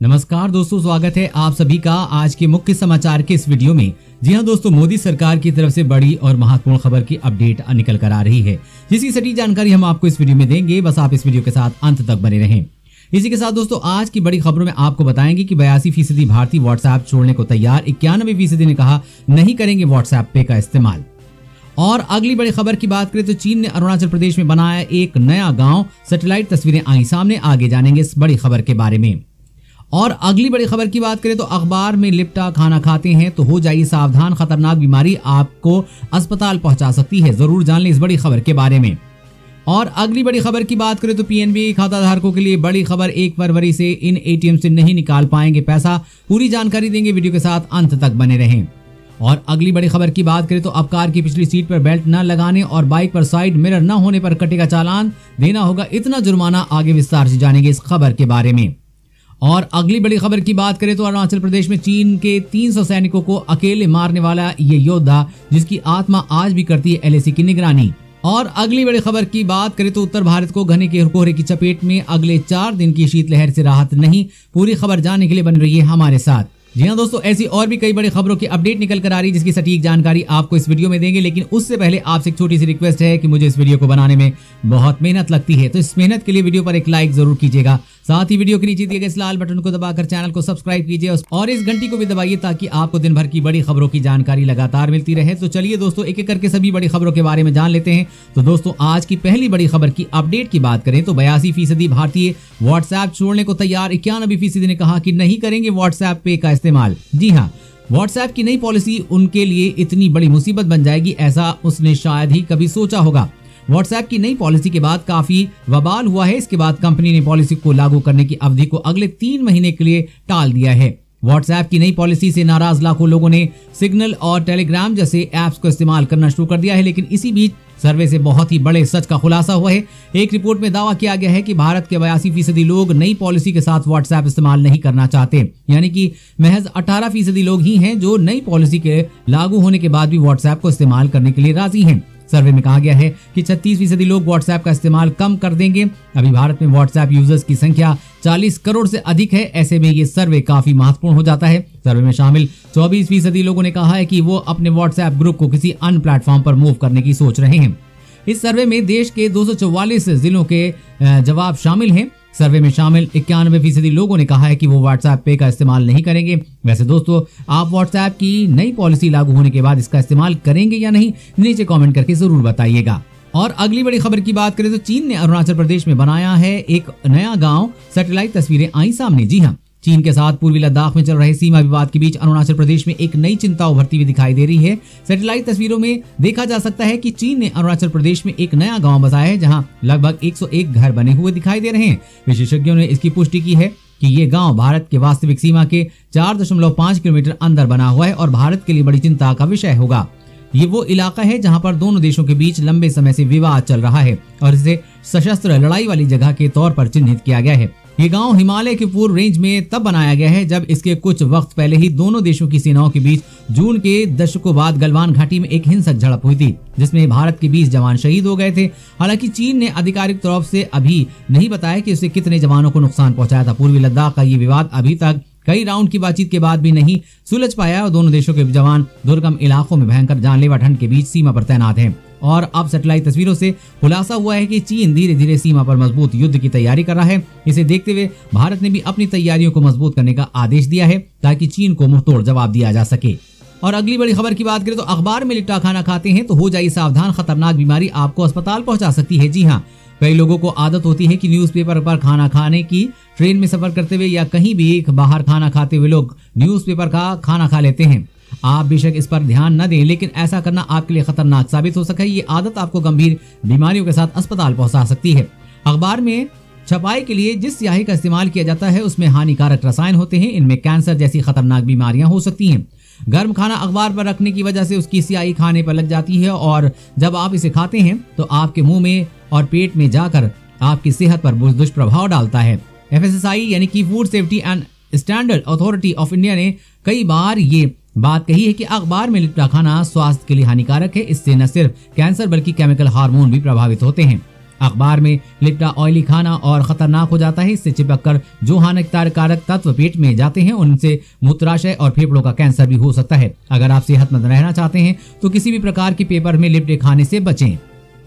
नमस्कार दोस्तों, स्वागत है आप सभी का आज के मुख्य समाचार के इस वीडियो में। जी हां दोस्तों, मोदी सरकार की तरफ से बड़ी और महत्वपूर्ण खबर की अपडेट निकल कर आ रही है, जिसकी सटीक जानकारी हम आपको इस वीडियो में देंगे। बस आप इस वीडियो के साथ अंत तक बने रहें। इसी के साथ दोस्तों, आज की बड़ी खबरों में आपको बताएंगे कि 82% भारतीय व्हाट्सएप छोड़ने को तैयार, 91% ने कहा नहीं करेंगे व्हाट्सएप पे का इस्तेमाल। और अगली बड़ी खबर की बात करें तो चीन ने अरुणाचल प्रदेश में बनाया एक नया गांव, सैटेलाइट तस्वीरें आई सामने। आगे जानेंगे इस बड़ी खबर के बारे में। और अगली बड़ी खबर की बात करें तो अखबार में लिपटा खाना खाते हैं तो हो जाइए सावधान, खतरनाक बीमारी आपको अस्पताल पहुंचा सकती है। जरूर जान लें इस बड़ी खबर के बारे में। और अगली बड़ी खबर की बात करें तो पीएनबी खाता धारकों के लिए बड़ी खबर, 1 फरवरी से इन एटीएम से नहीं निकाल पाएंगे पैसा। पूरी जानकारी देंगे, वीडियो के साथ अंत तक बने रहें। और अगली बड़ी खबर की बात करें तो अब कार की पिछली सीट पर बेल्ट न लगाने और बाइक पर साइड मिरर न होने पर कटेगा चालान, देना होगा इतना जुर्माना। आगे विस्तार से जानेंगे इस खबर के बारे में। और अगली बड़ी खबर की बात करें तो अरुणाचल प्रदेश में चीन के 300 सैनिकों को अकेले मारने वाला ये योद्धा, जिसकी आत्मा आज भी करती है एलएसी की निगरानी। और अगली बड़ी खबर की बात करें तो उत्तर भारत को घने के कोहरे की चपेट में, अगले 4 दिन की शीतलहर से राहत नहीं। पूरी खबर जानने के लिए बन रही है हमारे साथ। जी हाँ दोस्तों, ऐसी और भी कई बड़ी खबरों की अपडेट निकल कर आ रही है, जिसकी सटीक जानकारी आपको इस वीडियो में देंगे। लेकिन उससे पहले आपसे एक छोटी सी रिक्वेस्ट है कि मुझे इस वीडियो को बनाने में बहुत मेहनत लगती है, तो इस मेहनत के लिए वीडियो पर एक लाइक जरूर कीजिएगा। साथ ही वीडियो के नीचे दिए गए इस लाल बटन को दबाकर चैनल को सब्सक्राइब कीजिए और इस घंटी को भी दबाइए, ताकि आपको दिन भर की बड़ी खबरों की जानकारी लगातार मिलती रहे। तो चलिए दोस्तों, एक एक करके सभी बड़ी खबरों के बारे में जान लेते हैं। तो दोस्तों, आज की पहली बड़ी खबर की अपडेट की बात करें तो 82% भारतीय व्हाट्सएप छोड़ने को तैयार, 91% ने कहा कि नहीं करेंगे व्हाट्सएप पे का इस्तेमाल। जी हाँ, व्हाट्सएप की नई पॉलिसी उनके लिए इतनी बड़ी मुसीबत बन जाएगी, ऐसा उसने शायद ही कभी सोचा होगा। व्हाट्सएप की नई पॉलिसी के बाद काफी बवाल हुआ है। इसके बाद कंपनी ने पॉलिसी को लागू करने की अवधि को अगले 3 महीने के लिए टाल दिया है। व्हाट्सएप की नई पॉलिसी से नाराज लाखों लोगों ने सिग्नल और टेलीग्राम जैसे ऐप्स को इस्तेमाल करना शुरू कर दिया है। लेकिन इसी बीच सर्वे से बहुत ही बड़े सच का खुलासा हुआ है। एक रिपोर्ट में दावा किया गया है कि भारत के 82% लोग नई पॉलिसी के साथ व्हाट्सएप इस्तेमाल नहीं करना चाहते, यानी कि महज 18% लोग ही हैं जो नई पॉलिसी के लागू होने के बाद भी व्हाट्सएप को इस्तेमाल करने के लिए राजी हैं। सर्वे में कहा गया है कि 36% लोग व्हाट्सएप का इस्तेमाल कम कर देंगे। अभी भारत में व्हाट्सएप यूजर्स की संख्या 40 करोड़ से अधिक है। ऐसे में ये सर्वे काफी महत्वपूर्ण हो जाता है। सर्वे में शामिल 24% लोगों ने कहा है कि वो अपने व्हाट्सएप ग्रुप को किसी अन्य प्लेटफॉर्म पर मूव करने की सोच रहे हैं। इस सर्वे में देश के 244 जिलों के जवाब शामिल हैं। सर्वे में शामिल 91% लोगों ने कहा है कि वो व्हाट्सएप पे का इस्तेमाल नहीं करेंगे। वैसे दोस्तों, आप व्हाट्सएप की नई पॉलिसी लागू होने के बाद इसका इस्तेमाल करेंगे या नहीं, नीचे कमेंट करके जरूर बताइएगा। और अगली बड़ी खबर की बात करें तो चीन ने अरुणाचल प्रदेश में बनाया है एक नया गांव, सैटेलाइट तस्वीरें आई सामने। जी हाँ, चीन के साथ पूर्वी लद्दाख में चल रहे सीमा विवाद के बीच अरुणाचल प्रदेश में एक नई चिंता उभरती हुई दिखाई दे रही है। सैटेलाइट तस्वीरों में देखा जा सकता है कि चीन ने अरुणाचल प्रदेश में एक नया गांव बसाया है, जहां लगभग 101 घर बने हुए दिखाई दे रहे हैं। विशेषज्ञों ने इसकी पुष्टि की है कि ये गांव भारत के वास्तविक सीमा के 4.5 किलोमीटर अंदर बना हुआ है और भारत के लिए बड़ी चिंता का विषय होगा। ये वो इलाका है जहां पर दोनों देशों के बीच लंबे समय से विवाद चल रहा है और इसे सशस्त्र लड़ाई वाली जगह के तौर पर चिन्हित किया गया है। ये गांव हिमालय के पूर्व रेंज में तब बनाया गया है जब इसके कुछ वक्त पहले ही दोनों देशों की सेनाओं के बीच जून के दशकों बाद गलवान घाटी में एक हिंसक झड़प हुई थी, जिसमें भारत के 20 जवान शहीद हो गए थे। हालांकि चीन ने आधिकारिक तौर से अभी नहीं बताया कि उसे कितने जवानों को नुकसान पहुंचाया था। पूर्वी लद्दाख का ये विवाद अभी तक कई राउंड की बातचीत के बाद भी नहीं सुलझ पाया और दोनों देशों के जवान दुर्गम इलाकों में भयंकर जानलेवा ठंड के बीच सीमा पर तैनात हैं। और अब सैटेलाइट तस्वीरों से खुलासा हुआ है कि चीन धीरे धीरे सीमा पर मजबूत युद्ध की तैयारी कर रहा है। इसे देखते हुए भारत ने भी अपनी तैयारियों को मजबूत करने का आदेश दिया है, ताकि चीन को मुंहतोड़ जवाब दिया जा सके। और अगली बड़ी खबर की बात करें तो अखबार में लिपटा खाना खाते हैं तो हो जाइए सावधान, खतरनाक बीमारी आपको अस्पताल पहुंचा सकती है। जी हाँ, कई लोगों को आदत होती है कि न्यूज़पेपर पर खाना खाने की। ट्रेन में सफर करते हुए या कहीं भी बाहर खाना खाते हुए लोग न्यूज़पेपर का खाना खा लेते हैं। आप बेशक इस पर ध्यान न दें, लेकिन ऐसा करना आपके लिए खतरनाक साबित हो सके। ये आदत आपको गंभीर बीमारियों के साथ अस्पताल पहुंचा सकती है। अखबार में छपाई के लिए जिस स्याही का इस्तेमाल किया जाता है उसमें हानिकारक रसायन होते हैं। इनमें कैंसर जैसी खतरनाक बीमारियां हो सकती हैं। गर्म खाना अखबार पर रखने की वजह से उसकी स्याही खाने पर लग जाती है और जब आप इसे खाते हैं तो आपके मुंह में और पेट में जाकर आपकी सेहत पर दुष्प्रभाव डालता है। FSSAI यानी कि food safety and standard authority of India ने कई बार ये बात कही है कि अखबार में लिपटा खाना स्वास्थ्य के लिए हानिकारक है। इससे न सिर्फ कैंसर बल्कि केमिकल हार्मोन भी प्रभावित होते हैं। अखबार में लिपटा ऑयली खाना और खतरनाक हो जाता है। इससे चिपककर जो हानिकारक तत्व पेट में जाते हैं उनसे मूत्राशय और फेफड़ों का कैंसर भी हो सकता है। अगर आप सेहतमंद रहना चाहते हैं तो किसी भी प्रकार के पेपर में लिपटे खाने से बचें।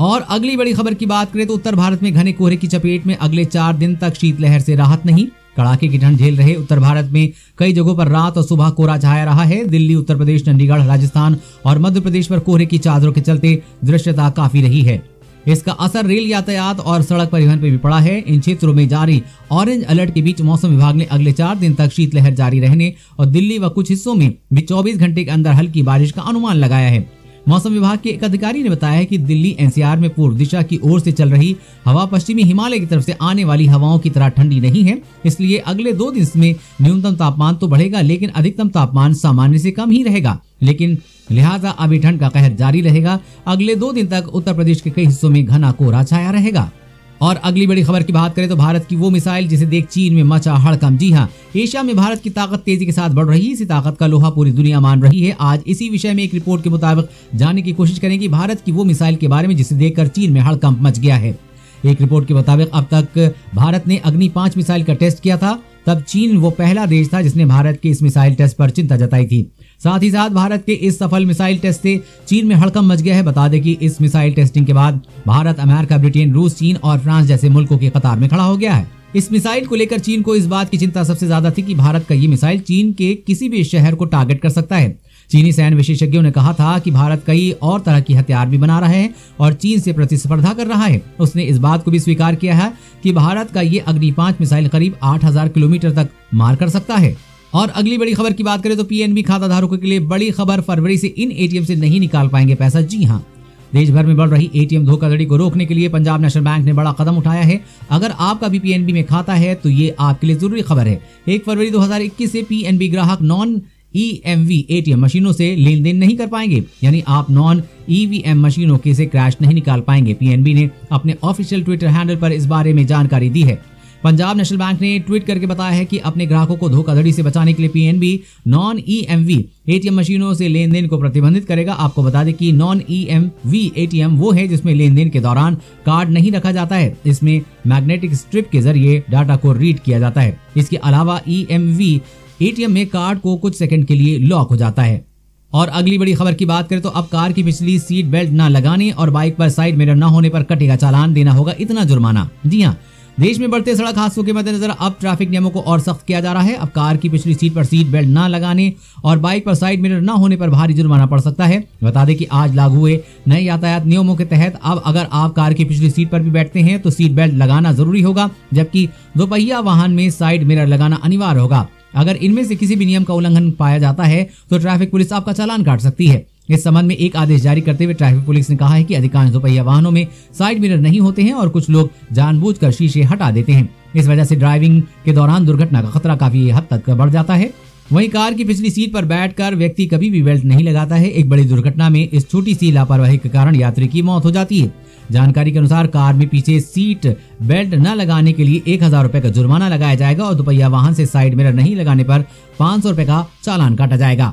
और अगली बड़ी खबर की बात करें तो उत्तर भारत में घने कोहरे की चपेट में अगले 4 दिन तक शीतलहर से राहत नहीं। कड़ाके की ठंड झेल रहे उत्तर भारत में कई जगहों पर रात और सुबह कोहरा छाया रहा है। दिल्ली, उत्तर प्रदेश, चंडीगढ़, राजस्थान और मध्य प्रदेश पर कोहरे की चादरों के चलते दृश्यता काफी रही है। इसका असर रेल यातायात और सड़क परिवहन पर भी पड़ा है। इन क्षेत्रों में जारी ऑरेंज अलर्ट के बीच मौसम विभाग ने अगले 4 दिन तक शीतलहर जारी रहने और दिल्ली व कुछ हिस्सों में भी 24 घंटे के अंदर हल्की बारिश का अनुमान लगाया है। मौसम विभाग के एक अधिकारी ने बताया है कि दिल्ली एनसीआर में पूर्व दिशा की ओर से चल रही हवा पश्चिमी हिमालय की तरफ से आने वाली हवाओं की तरह ठंडी नहीं है। इसलिए अगले 2 दिन में न्यूनतम तापमान तो बढ़ेगा लेकिन अधिकतम तापमान सामान्य से कम ही रहेगा। लेकिन लिहाजा अभी ठंड का कहर जारी रहेगा। अगले 2 दिन तक उत्तर प्रदेश के कई हिस्सों में घना कोहरा छाया रहेगा। और अगली बड़ी खबर की बात करें तो भारत की वो मिसाइल जिसे देख चीन में मचा हड़कंप। जी हां, एशिया में भारत की ताकत तेजी के साथ बढ़ रही है। इसी ताकत का लोहा पूरी दुनिया मान रही है। आज इसी विषय में एक रिपोर्ट के मुताबिक जानने की कोशिश करेंगे भारत की वो मिसाइल के बारे में जिसे देखकर चीन में हड़कंप मच गया है। एक रिपोर्ट के मुताबिक अब तक भारत ने अग्नि 5 मिसाइल का टेस्ट किया था। तब चीन वो पहला देश था जिसने भारत के इस मिसाइल टेस्ट पर चिंता जताई थी। साथ ही साथ भारत के इस सफल मिसाइल टेस्ट से चीन में हड़कंप मच गया है। बता दें कि इस मिसाइल टेस्टिंग के बाद भारत, अमेरिका, ब्रिटेन, रूस, चीन और फ्रांस जैसे मुल्कों की कतार में खड़ा हो गया है। इस मिसाइल को लेकर चीन को इस बात की चिंता सबसे ज्यादा थी कि भारत का ये मिसाइल चीन के किसी भी शहर को टारगेट कर सकता है। चीनी सैन्य विशेषज्ञों ने कहा था कि भारत कई और तरह की हथियार भी बना रहा है और चीन से प्रतिस्पर्धा कर रहा है। उसने इस बात को भी स्वीकार किया है कि भारत का ये अग्नि 5 मिसाइल करीब 8000 किलोमीटर तक मार कर सकता है। और अगली बड़ी खबर की बात करें तो पीएनबी खाता धारकों के लिए बड़ी खबर, फरवरी से इन एटीएम से नहीं निकाल पाएंगे पैसा। जी हां, देश भर में बढ़ रही एटीएम धोखाधड़ी को रोकने के लिए पंजाब नेशनल बैंक ने बड़ा कदम उठाया है। अगर आपका भी पीएनबी में खाता है तो ये आपके लिए जरूरी खबर है। 1 फरवरी 2021 से पीएनबी ग्राहक नॉन ईएमवी एटीएम मशीनों से लेन देन नहीं कर पाएंगे, यानी आप नॉन ईवीएम मशीनों के से कैश नहीं निकाल पाएंगे। पीएनबी ने अपने ऑफिशियल ट्विटर हैंडल पर इस बारे में जानकारी दी है। पंजाब नेशनल बैंक ने ट्वीट करके बताया है कि अपने ग्राहकों को धोखाधड़ी से बचाने के लिए पीएनबी नॉन ईएमवी एटीएम मशीनों से लेन देन को प्रतिबंधित करेगा। आपको बता दें कि नॉन ईएमवी एटीएम वो है जिसमें लेन देन के दौरान कार्ड नहीं रखा जाता है। इसमें मैग्नेटिक स्ट्रिप के जरिए डाटा को रीड किया जाता है। इसके अलावा ईएमवी एटीएम में कार्ड को कुछ सेकंड के लिए लॉक हो जाता है। और अगली बड़ी खबर की बात करें तो अब कार की पिछली सीट बेल्ट न लगाने और बाइक पर साइड मिरर न होने पर कटेगा चालान, देना होगा इतना जुर्माना। जी हां, देश में बढ़ते सड़क हादसों के मद्देनजर अब ट्रैफिक नियमों को और सख्त किया जा रहा है। अब कार की पिछली सीट पर सीट बेल्ट न लगाने और बाइक पर साइड मिरर न होने पर भारी जुर्माना पड़ सकता है। बता दें कि आज लागू हुए नए यातायात नियमों के तहत अब अगर आप कार की पिछली सीट पर भी बैठते हैं तो सीट बेल्ट लगाना जरूरी होगा, जबकि दोपहिया वाहन में साइड मिरर लगाना अनिवार्य होगा। अगर इनमें से किसी भी नियम का उल्लंघन पाया जाता है तो ट्रैफिक पुलिस आपका चालान काट सकती है। इस संबंध में एक आदेश जारी करते हुए ट्रैफिक पुलिस ने कहा है कि अधिकांश दोपहिया वाहनों में साइड मिरर नहीं होते हैं और कुछ लोग जानबूझकर शीशे हटा देते हैं। इस वजह से ड्राइविंग के दौरान दुर्घटना का खतरा काफी हद तक बढ़ जाता है। वहीं कार की पिछली सीट पर बैठकर व्यक्ति कभी भी बेल्ट नहीं लगाता है। एक बड़ी दुर्घटना में इस छोटी सी लापरवाही के कारण यात्री की मौत हो जाती है। जानकारी के अनुसार कार में पीछे सीट बेल्ट न लगाने के लिए 1000 रुपए का जुर्माना लगाया जाएगा और दोपहिया वाहन से साइड मिरर नहीं लगाने पर 500 रुपए का चालान काटा जाएगा।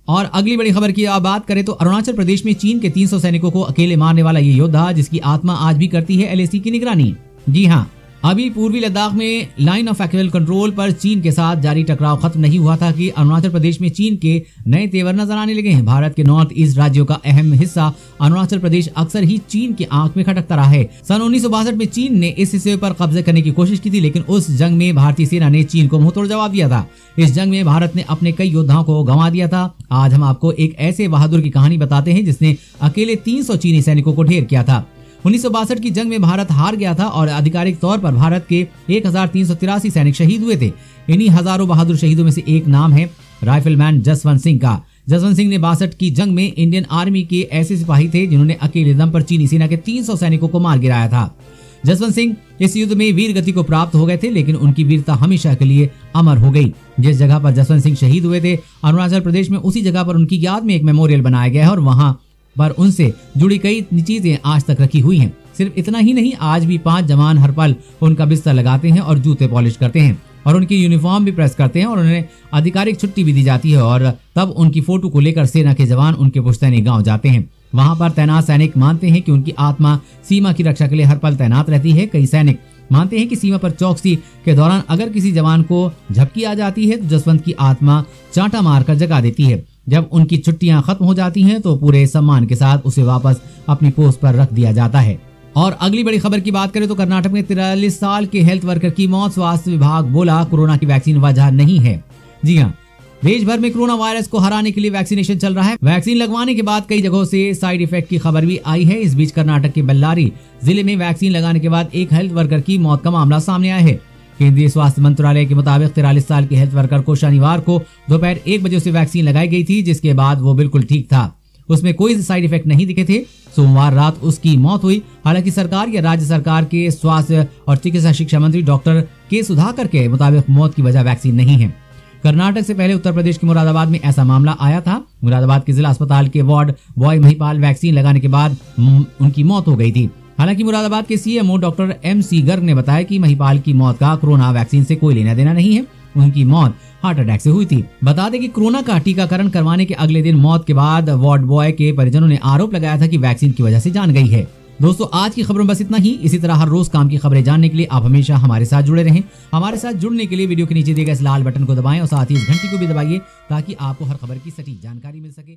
और अगली बड़ी खबर की आप बात करें तो अरुणाचल प्रदेश में चीन के 300 सैनिकों को अकेले मारने वाला ये योद्धा जिसकी आत्मा आज भी करती है एलएसी की निगरानी। जी हां, अभी पूर्वी लद्दाख में लाइन ऑफ एक्चुअल कंट्रोल पर चीन के साथ जारी टकराव खत्म नहीं हुआ था कि अरुणाचल प्रदेश में चीन के नए तेवर नजर आने लगे हैं। भारत के नॉर्थ ईस्ट राज्यों का अहम हिस्सा अरुणाचल प्रदेश अक्सर ही चीन की आंख में खटकता रहा है। सन 1962 में चीन ने इस हिस्से पर कब्जे करने की कोशिश की थी, लेकिन उस जंग में भारतीय सेना ने चीन को मुंहतोड़ जवाब दिया था। इस जंग में भारत ने अपने कई योद्धाओं को गंवा दिया था। आज हम आपको एक ऐसे बहादुर की कहानी बताते हैं जिसने अकेले 300 चीनी सैनिकों को ढेर किया था। 1962 की जंग में भारत हार गया था और आधिकारिक तौर पर भारत के 1383 सैनिक शहीद हुए थे। इन्हीं हजारों बहादुर शहीदों में से एक नाम है राइफलमैन जसवंत सिंह का। जसवंत सिंह ने 62 की जंग में इंडियन आर्मी के ऐसे सिपाही थे जिन्होंने अकेले दम पर चीनी सेना के 300 सैनिकों को मार गिराया था। जसवंत सिंह इस युद्ध में वीर गति को प्राप्त हो गए थे, लेकिन उनकी वीरता हमेशा के लिए अमर हो गई। जिस जगह पर जसवंत सिंह शहीद हुए थे अरुणाचल प्रदेश में, उसी जगह पर उनकी याद में एक मेमोरियल बनाया गया है और वहां पर उनसे जुड़ी कई चीजें आज तक रखी हुई हैं। सिर्फ इतना ही नहीं, आज भी 5 जवान हर पल उनका बिस्तर लगाते हैं और जूते पॉलिश करते हैं और उनकी यूनिफॉर्म भी प्रेस करते हैं और उन्हें आधिकारिक छुट्टी भी दी जाती है और तब उनकी फोटो को लेकर सेना के जवान उनके पुश्तैनी गांव जाते हैं। वहां पर तैनात सैनिक मानते हैं कि उनकी आत्मा सीमा की रक्षा के लिए हर पल तैनात रहती है। कई सैनिक मानते हैं कि सीमा पर चौकसी के दौरान अगर किसी जवान को झपकी आ जाती है तो जसवंत की आत्मा चांटा मारकर जगा देती है। जब उनकी छुट्टियां खत्म हो जाती हैं तो पूरे सम्मान के साथ उसे वापस अपनी पोस्ट पर रख दिया जाता है। और अगली बड़ी खबर की बात करें तो कर्नाटक में 43 साल के हेल्थ वर्कर की मौत। स्वास्थ्य विभाग बोला कोरोना की वैक्सीन वजह नहीं है। जी हाँ, देश भर में कोरोना वायरस को हराने के लिए वैक्सीनेशन चल रहा है। वैक्सीन लगवाने के बाद कई जगहों से साइड इफेक्ट की खबर भी आई है। इस बीच कर्नाटक के बेल्लारी जिले में वैक्सीन लगाने के बाद एक हेल्थ वर्कर की मौत का मामला सामने आया है। केंद्रीय स्वास्थ्य मंत्रालय के मुताबिक 43 साल के हेल्थ वर्कर को शनिवार को दोपहर 1 बजे से वैक्सीन लगाई गई थी, जिसके बाद वो बिल्कुल ठीक था। उसमें कोई साइड इफेक्ट नहीं दिखे थे। सोमवार रात उसकी मौत हुई। हालांकि सरकार या राज्य सरकार के स्वास्थ्य और चिकित्सा शिक्षा मंत्री डॉक्टर के सुधाकर के मुताबिक मौत की वजह वैक्सीन नहीं है। कर्नाटक से पहले उत्तर प्रदेश के मुरादाबाद में ऐसा मामला आया था। मुरादाबाद के जिला अस्पताल के वार्ड बॉय महिपाल वैक्सीन लगाने के बाद उनकी मौत हो गई थी। हालांकि मुरादाबाद के सीएमओ डॉक्टर MC गर्ग ने बताया कि महिपाल की मौत का कोरोना वैक्सीन से कोई लेना देना नहीं है। उनकी मौत हार्ट अटैक से हुई थी। बता दें कि कोरोना का टीकाकरण करवाने के अगले दिन मौत के बाद वार्ड बॉय के परिजनों ने आरोप लगाया था कि वैक्सीन की वजह से जान गई है। दोस्तों, आज की खबरों में बस इतना ही। इसी तरह हर रोज काम की खबरें जानने के लिए आप हमेशा हमारे साथ जुड़े रहें। हमारे साथ जुड़ने के लिए वीडियो के नीचे दिए गए इस लाल बटन को दबाएं और साथ ही इस घंटी को भी दबाइए ताकि आपको हर खबर की सटीक जानकारी मिल सके।